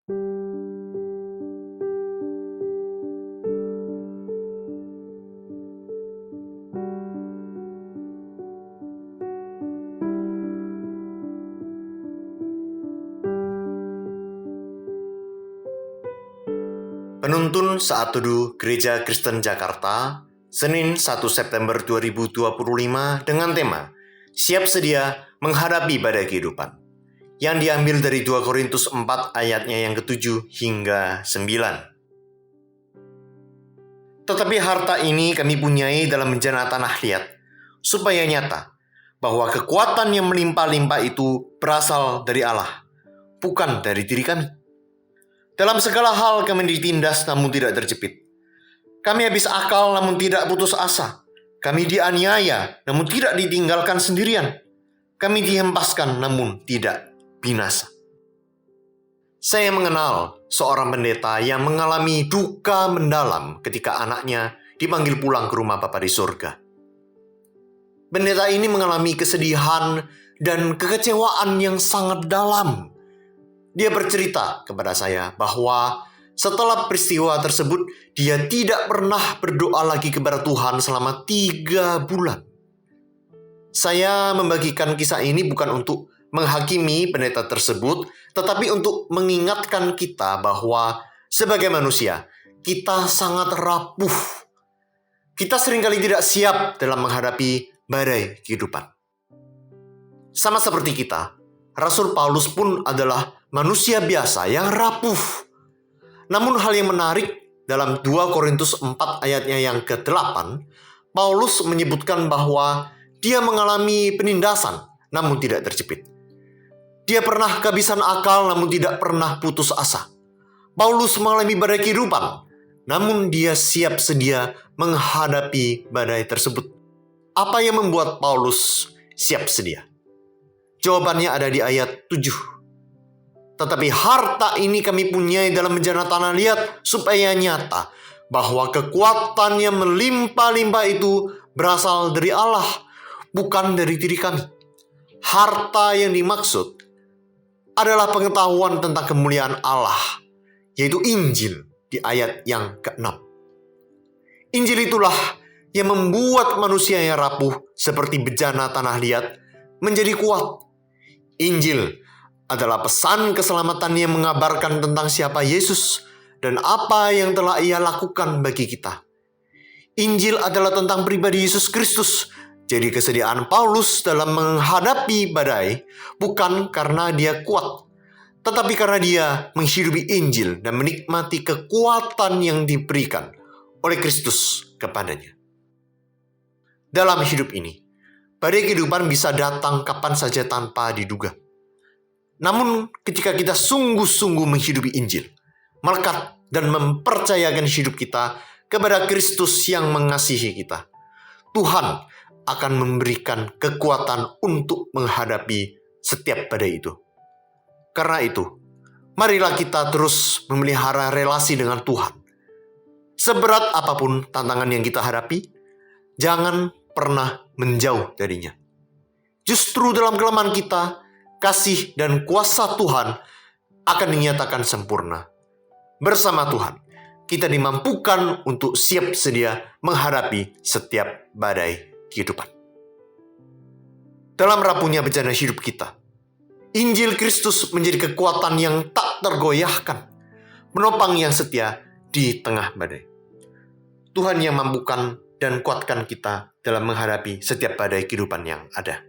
Penuntun Saat Teduh Gereja Kristen Jakarta, Senin 1 September 2025 dengan tema Siap Sedia Menghadapi Badai Kehidupan, yang diambil dari 2 Korintus 4 ayatnya yang ke-7 hingga 9. Tetapi harta ini kami punyai dalam bejana tanah liat, supaya nyata bahwa kekuatan yang melimpah-limpah itu berasal dari Allah, bukan dari diri kami. Dalam segala hal kami ditindas namun tidak terjepit. Kami habis akal namun tidak putus asa. Kami dianiaya namun tidak ditinggalkan sendirian. Kami dihempaskan namun tidak binasa. Saya mengenal seorang pendeta yang mengalami duka mendalam ketika anaknya dipanggil pulang ke rumah Bapa di surga. Pendeta ini mengalami kesedihan dan kekecewaan yang sangat dalam. Dia bercerita kepada saya bahwa setelah peristiwa tersebut, dia tidak pernah berdoa lagi kepada Tuhan selama 3 bulan. Saya membagikan kisah ini bukan untuk menghakimi pendeta tersebut, tetapi untuk mengingatkan kita bahwa sebagai manusia, kita sangat rapuh. Kita seringkali tidak siap dalam menghadapi badai kehidupan. Sama seperti kita, Rasul Paulus pun adalah manusia biasa yang rapuh. Namun hal yang menarik dalam 2 Korintus 4 ayatnya yang ke-8, Paulus menyebutkan bahwa dia mengalami penindasan namun tidak terjepit. Dia pernah kehabisan akal namun tidak pernah putus asa. Paulus mengalami badai kehidupan, namun dia siap sedia menghadapi badai tersebut. Apa yang membuat Paulus siap sedia? Jawabannya ada di ayat 7. Tetapi harta ini kami punyai dalam bejana tanah liat, supaya nyata bahwa kekuatan yang melimpah-limpah itu berasal dari Allah, bukan dari diri kami. Harta yang dimaksud adalah pengetahuan tentang kemuliaan Allah, yaitu Injil di ayat yang ke-6. Injil itulah yang membuat manusia yang rapuh seperti bejana tanah liat menjadi kuat. Injil adalah pesan keselamatan yang mengabarkan tentang siapa Yesus dan apa yang telah Ia lakukan bagi kita. Injil adalah tentang pribadi Yesus Kristus. Jadi kesediaan Paulus dalam menghadapi badai bukan karena dia kuat, tetapi karena dia menghidupi Injil dan menikmati kekuatan yang diberikan oleh Kristus kepadanya. Dalam hidup ini, badai kehidupan bisa datang kapan saja tanpa diduga. Namun ketika kita sungguh-sungguh menghidupi Injil, melekat dan mempercayakan hidup kita kepada Kristus yang mengasihi kita, Tuhan akan memberikan kekuatan untuk menghadapi setiap badai itu. Karena itu, marilah kita terus memelihara relasi dengan Tuhan. Seberat apapun tantangan yang kita hadapi, jangan pernah menjauh darinya. Justru dalam kelemahan kita, kasih dan kuasa Tuhan akan dinyatakan sempurna. Bersama Tuhan, kita dimampukan untuk siap sedia menghadapi setiap badai kehidupan. Dalam rapuhnya bejana hidup kita, Injil Kristus menjadi kekuatan yang tak tergoyahkan, penopang yang setia di tengah badai. Tuhan yang mampukan dan kuatkan kita dalam menghadapi setiap badai kehidupan yang ada.